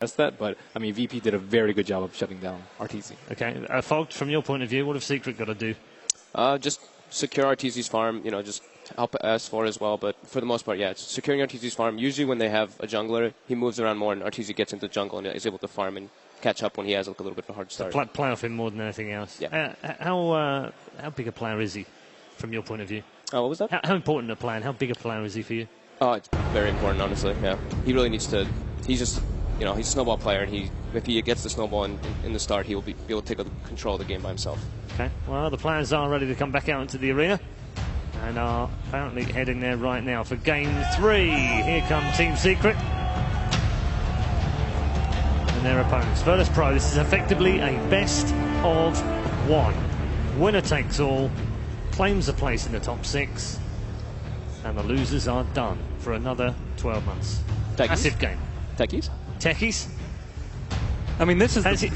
that, but I mean, VP did a very good job of shutting down RTZ. Okay, Fog, from your point of view, what have Secret got to do? Just secure RTZ's farm, you know, just help S4 as well, but for the most part, yeah, it's securing RTZ's farm. Usually when they have a jungler, he moves around more and RTZ gets into jungle and is able to farm and catch up when he has like, a little bit of a hard start. Play off him more than anything else. Yeah. How big a player is he, from your point of view? Oh, what was that? How important a player and how big a player is he for you? Oh, it's very important, honestly, yeah. He really needs to, he's just, you know, he's a snowball player, and if he gets the snowball in the start, he will be able to take control of the game by himself. Okay, well, the players are ready to come back out into the arena and are apparently heading there right now for Game 3. Here come Team Secret and their opponents. Virtus Pro, this is effectively a best of 1. Winner takes all, claims a place in the top 6, and the losers are done for another 12 months. Techies? Massive game. Techies? Techies? I mean, this is the stage.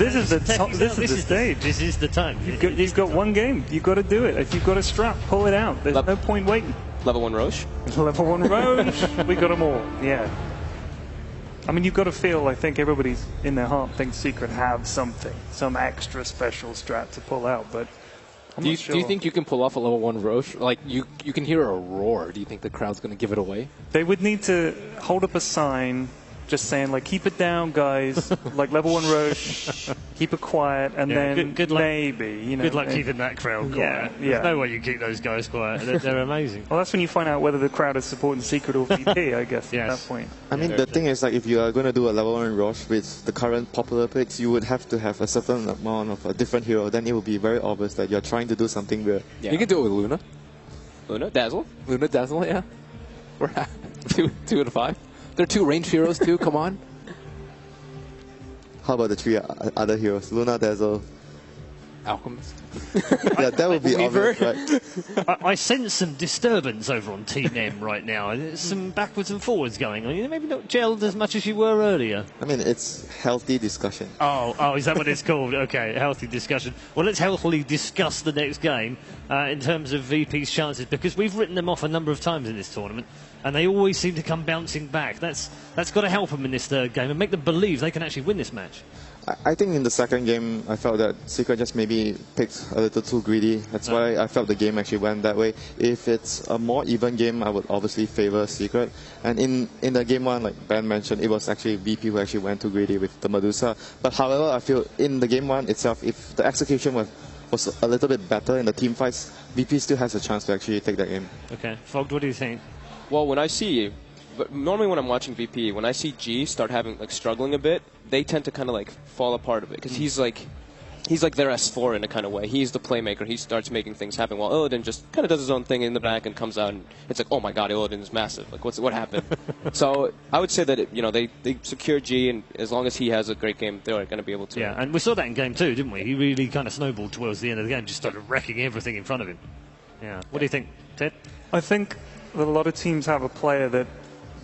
This is the time. You've got one game. You've got to do it. If you've got a strap, pull it out. There's no point waiting. Level 1 Roche? Level 1 Roche. We got them all. Yeah. I mean, you've got to feel, I think everybody's in their heart thinks Secret have something, some extra special strat to pull out, but I'm not sure. Do you think you can pull off a level 1 Roche? Like, you can hear a roar. Do you think the crowd's going to give it away? They would need to hold up a sign just saying, like, keep it down, guys. Like, level 1 Roche, keep it quiet, and then good luck, maybe, you know. Good luck keeping that crowd quiet. Yeah. There's no way you keep those guys quiet. They're amazing. Well, that's when you find out whether the crowd is supporting Secret or VP, I guess, at that point. I mean, the thing is, like, if you are going to do a level 1 Roche with the current popular picks, you would have to have a certain amount of a different hero. Then it will be very obvious that you're trying to do something weird. Yeah. You can do it with Luna. Luna? Dazzle? Luna, Dazzle, yeah. We're at 2 out of 5. There are 2 ranged heroes, too. Come on. How about the 3 other heroes? Luna, Dazzle, Alchemist. Yeah, that would be obvious, right? I sense some disturbance over on Team M right now. There's some backwards and forwards going on. You're maybe not gelled as much as you were earlier. I mean, it's healthy discussion. Oh, is that what it's called? Okay, healthy discussion. Well, let's healthily discuss the next game in terms of VP's chances, because we've written them off a number of times in this tournament, and they always seem to come bouncing back. That's got to help them in this third game and make them believe they can actually win this match. I think in the second game, I felt that Secret just maybe picked a little too greedy. That's why I felt the game actually went that way. If it's a more even game, I would obviously favor Secret. And in the game 1, like Ben mentioned, it was actually VP who actually went too greedy with the Medusa. But however, I feel in the game 1 itself, if the execution was a little bit better in the team fights, VP still has a chance to actually take that game. Okay, Fogged, what do you think? Well, normally when I'm watching VP, when I see G start struggling a bit, they tend to kind of fall apart a bit, because he's like their S4 in a kind of way. He's the playmaker. He starts making things happen, while Illidan just kind of does his own thing in the back and comes out, and it's like, oh my god, Illidan is massive. Like, what happened? So I would say that they secure G, and as long as he has a great game, they're going to be able to. Yeah, and we saw that in game 2, didn't we? He really kind of snowballed towards the end of the game, just started wrecking everything in front of him. Yeah. What do you think, Ted? I think that a lot of teams have a player that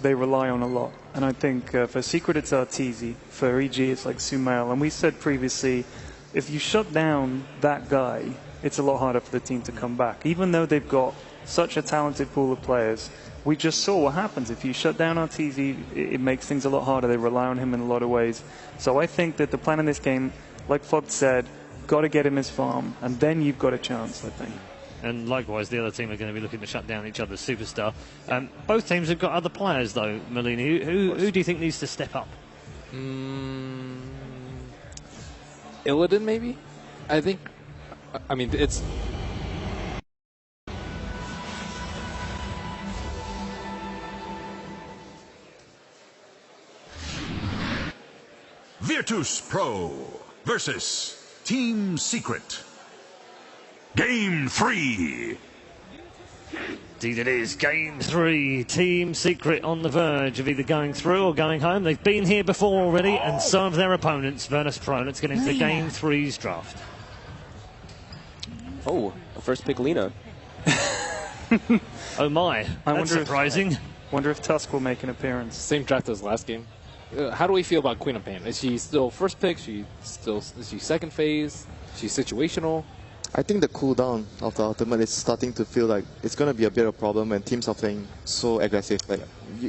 they rely on a lot. And I think for Secret it's Arteezy, for EG it's like Sumail. And we said previously, if you shut down that guy, it's a lot harder for the team to come back. Even though they've got such a talented pool of players, we just saw what happens. If you shut down Arteezy, it makes things a lot harder. They rely on him in a lot of ways. So I think that the plan in this game, like Fogg said, got to get him his farm, and then you've got a chance, I think. And likewise, the other team are going to be looking to shut down each other's superstar. Both teams have got other players, though, Malini. Who do you think needs to step up? Illidan, maybe? I think... I mean, it's... Virtus Pro versus Team Secret. Game 3. Indeed it is. Game 3. Team Secret on the verge of either going through or going home. They've been here before already, and so have their opponents, Virtus Pro. Let's get into Game 3's draft. Oh, first pick Lina. Oh my, that's surprising. Wonder if Tusk will make an appearance. Same draft as last game. How do we feel about Queen of Pain? Is she still first pick? Is she second phase? Is she situational? I think the cooldown of the ultimate is starting to feel like it's going to be a bit of a problem when teams are playing so aggressive. Like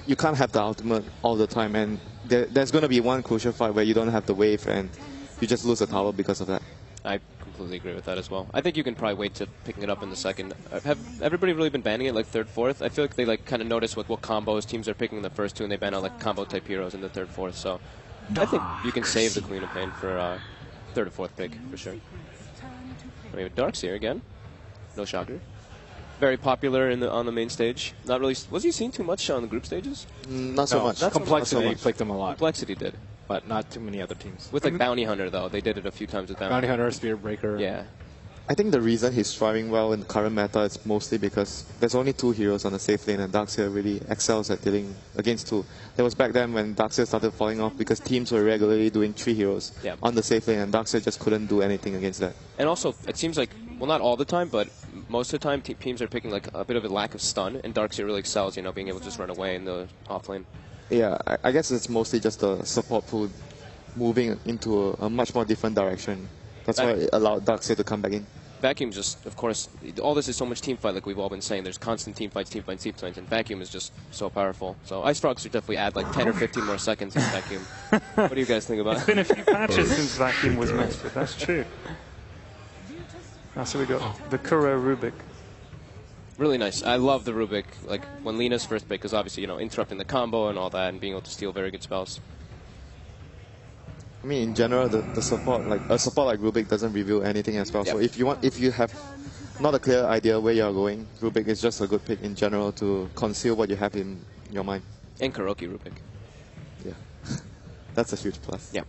you can't have the ultimate all the time, and there's going to be one crucial fight where you don't have the wave and you just lose a tower because of that. I completely agree with that as well. I think you can probably wait to picking it up in the second. Have everybody really been banning it like third, fourth? I feel like they like kind of notice what combos teams are picking in the first two, and they ban out like combo type heroes in the third, fourth. So I think you can save the Queen of Pain for third or fourth pick for sure. We have Darkseer again. No shocker. Very popular on the main stage. Not really. Was he seen too much on the group stages? Not so much. Complexity Not so much. picked him a lot, Complexity did. but not too many other teams. With like Bounty Hunter though, they did it a few times with Bounty Hunter, Spirit Breaker. Yeah. I think the reason he's thriving well in the current meta is mostly because there's only 2 heroes on the safe lane, and Darkseer really excels at dealing against 2. There was back then when Darkseer started falling off because teams were regularly doing 3 heroes on the safe lane, and Darkseer just couldn't do anything against that. And also, it seems like, well, not all the time, but most of the time, teams are picking like a bit of a lack of stun, and Darkseer really excels, you know, being able to just run away in the off lane. Yeah, I guess it's mostly just the support pool moving into a much more different direction. That's why it allowed Darkseer to come back in. Vacuum just, of course, all this is so much team fight, like we've all been saying. There's constant team fights, and Vacuum is just so powerful. So Ice Frogs should definitely add like 10 or 15 more seconds in Vacuum. What do you guys think about it? It's been a few patches since Vacuum was messed with, that's true. So we got the Kuro Rubik. Really nice. I love the Rubik, like when Lina's first pick, because obviously, you know, interrupting the combo and all that, and being able to steal very good spells. I mean, in general, the support, like a support like Rubik doesn't reveal anything as well. Yep. So if you have not a clear idea where you are going, Rubik is just a good pick in general to conceal what you have in your mind. And Karaoke Rubik. Yeah, that's a huge plus. Yeah.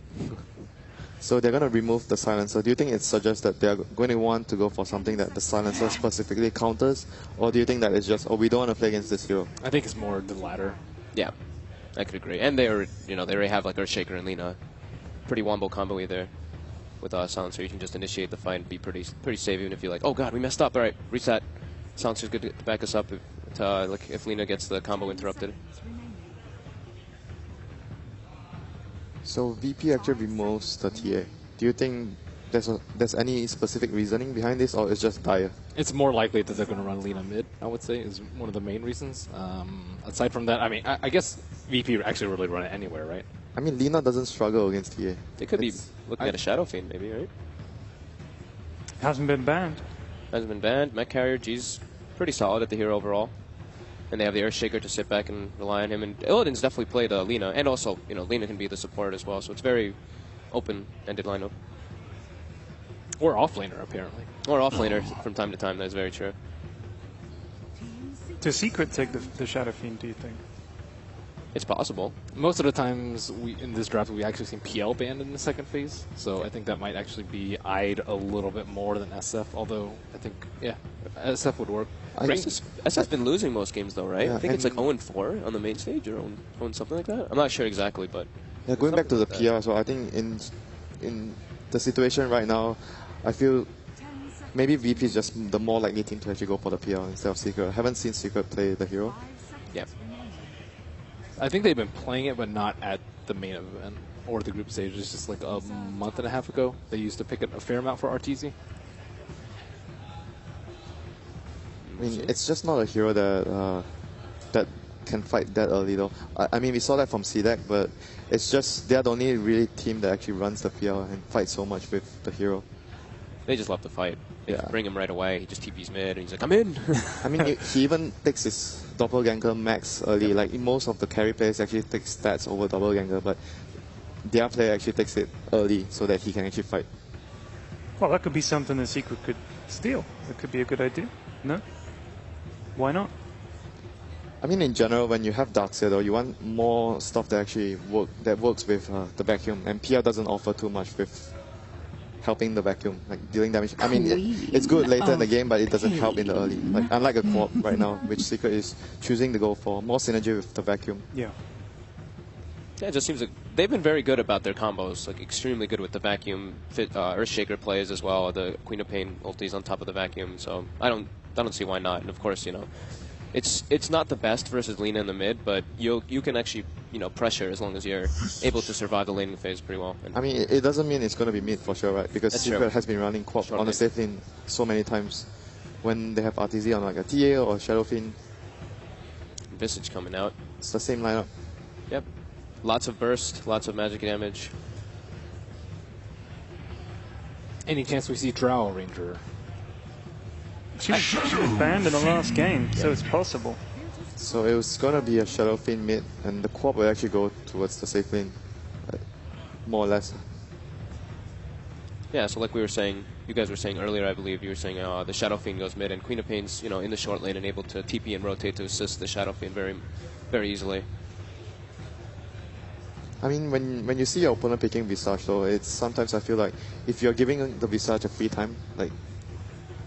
So they're going to remove the silencer. Do you think it suggests that they're going to want to go for something that the silencer specifically counters, or do you think that it's just, oh, we don't want to play against this hero? I think it's more the latter. Yeah, I could agree. And they're, you know, they already have like Earthshaker and Lina. Pretty wombo combo either with Silencer. You can just initiate the fight and be pretty safe, even if you're like, oh god, we messed up. All right, reset. Silencer's good to back us up if Lina gets the combo interrupted. So VP actually removes the TA. Do you think there's any specific reasoning behind this, or it's just dire? It's more likely that they're going to run Lina mid, I would say, is one of the main reasons. Aside from that, I mean, I guess VP actually really run it anywhere, right? I mean, Lina doesn't struggle against TA. They could be looking at a Shadow Fiend, maybe, right? Hasn't been banned. Hasn't been banned. Mech Carrier, G's pretty solid at the hero overall. And they have the Earthshaker to sit back and rely on him. And Illidan's definitely played Lina. And also, you know, Lina can be the support as well. So it's very open-ended lineup. Or offlaner, apparently. Or offlaner from time to time. That's very true. Does Secret take the Shadow Fiend, do you think? It's possible. Most of the times in this draft, we've actually seen PL banned in the second phase. So I think that might actually be eyed a little bit more than SF. Although I think, yeah, SF would work. SF's been losing most games though, right? Yeah, I think it's like 0-4 on the main stage or 0 something like that. I'm not sure exactly, but yeah, going back to the PR as well, I think in the situation right now, I feel maybe VP is just the more likely team to actually go for the PR instead of Secret. I haven't seen Secret play the hero. yeah. I think they've been playing it, but not at the main event or the group stage. It's just like a month and a half ago. They used to pick it a fair amount for RTZ. I mean, it's just not a hero that can fight that early though. I mean, we saw that from CDEC, but it's just they're the only really team that actually runs the PR and fights so much with the hero. They just love to fight. They Yeah. bring him right away. He just TP's mid, and he's like, I'm in. I mean, he even takes his Doppelganger max early. Like most of the carry players actually take stats over Doppelganger, but their player actually takes it early so that he can actually fight. Well, that could be something the Secret could steal. That could be a good idea. No? Why not? I mean, in general, when you have Darkseer, though, you want more stuff that actually works with the vacuum, and PR doesn't offer too much with helping the vacuum, like dealing damage. I mean, it's good later in the game, but it doesn't help in the early. Like unlike a co-op right now, which Secret is choosing to go for more synergy with the vacuum. Yeah. Yeah, it just seems like they've been very good about their combos, like extremely good with the vacuum. Earthshaker plays as well. The Queen of Pain ultis on top of the vacuum. So I don't see why not. And of course, you know, it's not the best versus Lina in the mid, but you can actually, you know, pressure as long as you're able to survive the laning phase pretty well. And I mean, it doesn't mean it's going to be mid for sure, right? Because That's Secret true. has been running co-op Short on the mid. safe lane so many times when they have RTZ on like a TA or Shadow Fiend. Visage coming out. It's the same lineup. Yep. Lots of burst, lots of magic damage. Any chance we see Drow Ranger? She was banned in the last game, so it's possible. So it was gonna be a Shadow Fiend mid, and the co-op will actually go towards the safe lane, more or less. Yeah, so like we were saying, you guys were saying earlier, I believe, you were saying the Shadow Fiend goes mid, and Queen of Pain's, you know, in the short lane and able to TP and rotate to assist the Shadow Fiend very, very easily. I mean, when you see your opponent picking Visage, though, it's sometimes I feel like if you're giving the Visage a free time, like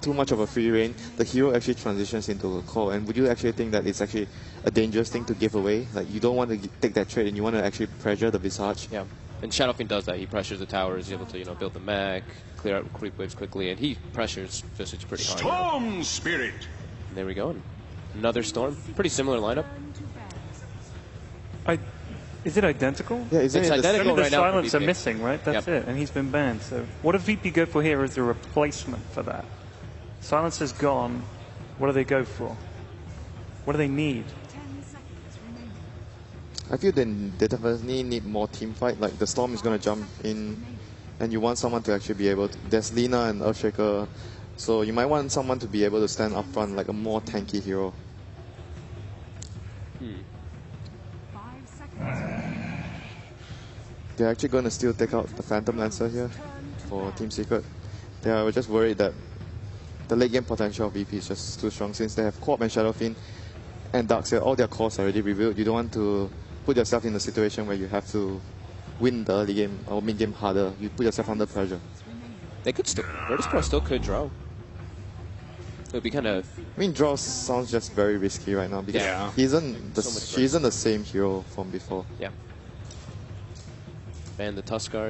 too much of a free reign, the hero actually transitions into a core. And would you actually think that it's actually a dangerous thing to give away? Like you don't want to take that trade, and you want to actually pressure the Visage. Yeah, and Shadow Fiend does that. He pressures the towers, he's able to, you know, build the mech, clear out creep waves quickly, and he pressures Visage pretty hard. Storm Spirit. And there we go. Another Storm. Pretty similar lineup. Is it identical? Yeah, is It's it identical. Only the right now for silencer VP. missing, right? That's Yep. it, and he's been banned. So what does VP go for here as a replacement for that? Silencer's gone. What do they go for? What do they need? I feel they definitely need more team fight. Like the Storm is going to jump in, and you want someone to actually be able to. There's Lina and Earthshaker, so you might want someone to be able to stand up front like a more tanky hero. They're actually going to still take out the Phantom Lancer here for Team Secret. They are just worried that the late game potential of VP is just too strong since they have Co-op and Shadow Fiend and Darkseid. All their cores are already revealed. You don't want to put yourself in a situation where you have to win the early game or mid game harder. You put yourself under pressure. They could still, Virtus Pro still could draw. It would be kind of. I mean, draw sounds just very risky right now because Yeah. he isn't the, So much she isn't the same hero from before. Yeah. And the Tuskars.